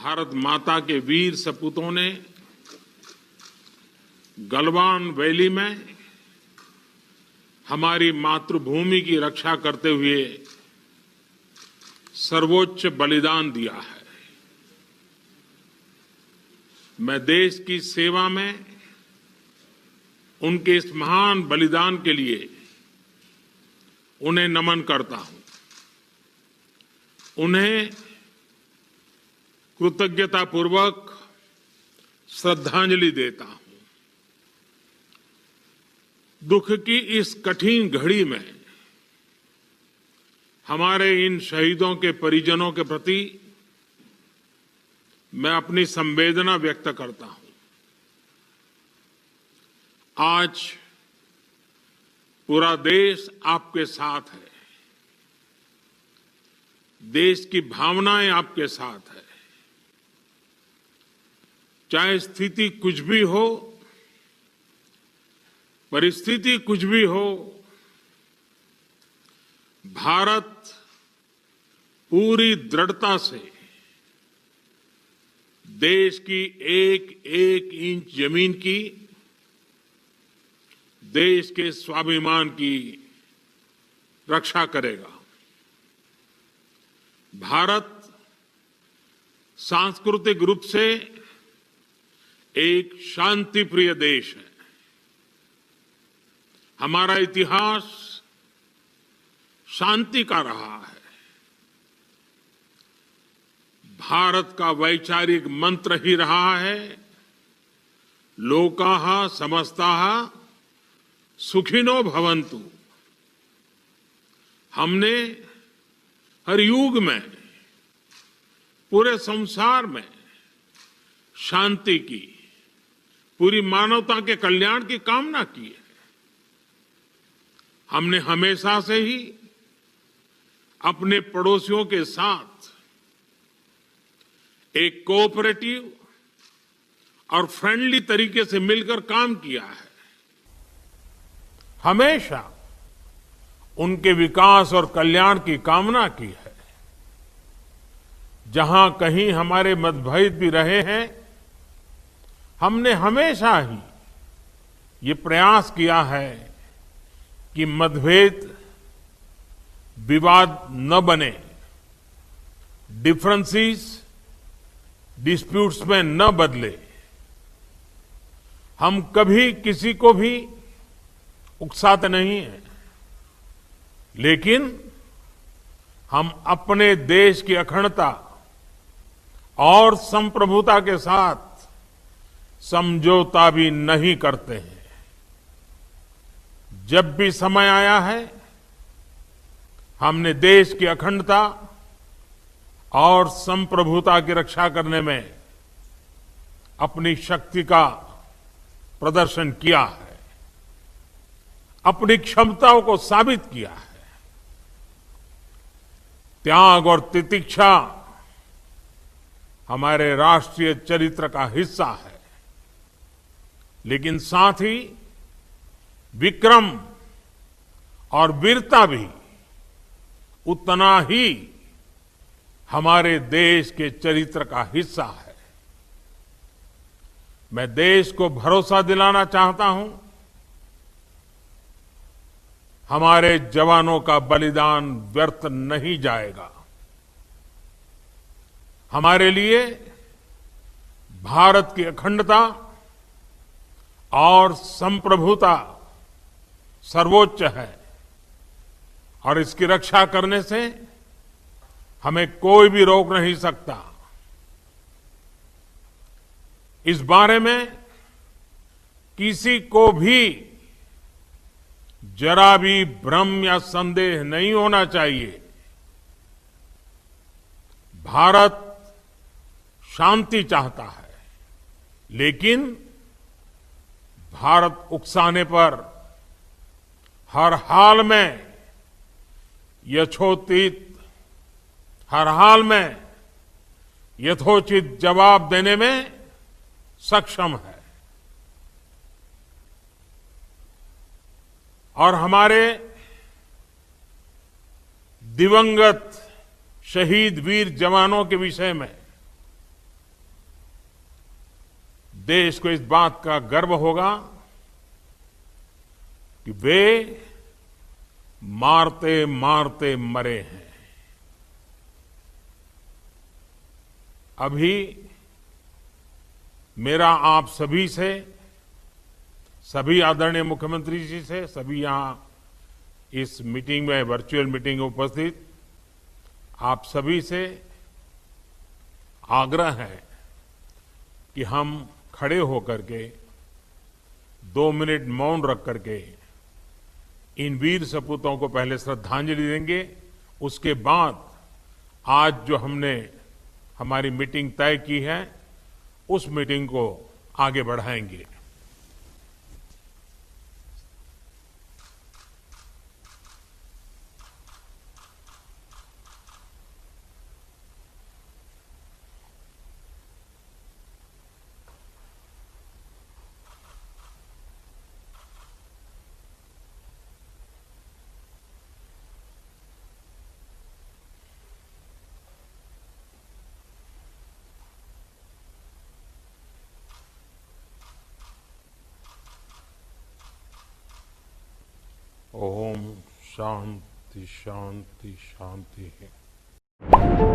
भारत माता के वीर सपूतों ने गलवान वैली में हमारी मातृभूमि की रक्षा करते हुए सर्वोच्च बलिदान दिया है। मैं देश की सेवा में उनके इस महान बलिदान के लिए उन्हें नमन करता हूं। उन्हें कृतज्ञतापूर्वक श्रद्धांजलि देता हूं। दुख की इस कठिन घड़ी में हमारे इन शहीदों के परिजनों के प्रति मैं अपनी संवेदना व्यक्त करता हूं। आज पूरा देश आपके साथ है। देश की भावनाएं आपके साथ है। चाहे स्थिति कुछ भी हो, परिस्थिति कुछ भी हो, भारत पूरी दृढ़ता से देश की एक एक इंच जमीन की, देश के स्वाभिमान की रक्षा करेगा। भारत सांस्कृतिक रूप से एक शांतिप्रिय देश है। हमारा इतिहास शांति का रहा है। भारत का वैचारिक मंत्र ही रहा है, लोकाः समस्ताः सुखिनो भवन्तु। हमने हर युग में, पूरे संसार में शांति की, पूरी मानवता के कल्याण की कामना की है। हमने हमेशा से ही अपने पड़ोसियों के साथ एक कोऑपरेटिव और फ्रेंडली तरीके से मिलकर काम किया है। हमेशा उनके विकास और कल्याण की कामना की है। जहां कहीं हमारे मतभेद भी रहे हैं, हमने हमेशा ही ये प्रयास किया है कि मतभेद विवाद न बने, डिफरेंसेस डिस्प्यूट्स में न बदले। हम कभी किसी को भी उकसाते नहीं हैं, लेकिन हम अपने देश की अखंडता और संप्रभुता के साथ समझौता भी नहीं करते हैं। जब भी समय आया है, हमने देश की अखंडता और संप्रभुता की रक्षा करने में अपनी शक्ति का प्रदर्शन किया है, अपनी क्षमताओं को साबित किया है। त्याग और तितिक्षा हमारे राष्ट्रीय चरित्र का हिस्सा है, लेकिन साथ ही विक्रम और वीरता भी उतना ही हमारे देश के चरित्र का हिस्सा है। मैं देश को भरोसा दिलाना चाहता हूं, हमारे जवानों का बलिदान व्यर्थ नहीं जाएगा। हमारे लिए भारत की अखंडता और संप्रभुता सर्वोच्च है, और इसकी रक्षा करने से हमें कोई भी रोक नहीं सकता। इस बारे में किसी को भी जरा भी भ्रम या संदेह नहीं होना चाहिए। भारत शांति चाहता है, लेकिन भारत उकसाने पर हर हाल में यथोचित जवाब देने में सक्षम है। और हमारे दिवंगत शहीद वीर जवानों के विषय में देश को इस बात का गर्व होगा कि वे मारते मारते मरे हैं। अभी मेरा आप सभी से, सभी आदरणीय मुख्यमंत्री जी से, सभी यहां इस मीटिंग में, वर्चुअल मीटिंग में उपस्थित आप सभी से आग्रह है कि हम खड़े होकर के 2 मिनट मौन रख करके इन वीर सपूतों को पहले श्रद्धांजलि देंगे। उसके बाद आज जो हमने हमारी मीटिंग तय की है, उस मीटिंग को आगे बढ़ाएंगे। ओम शांति शांति शांति है।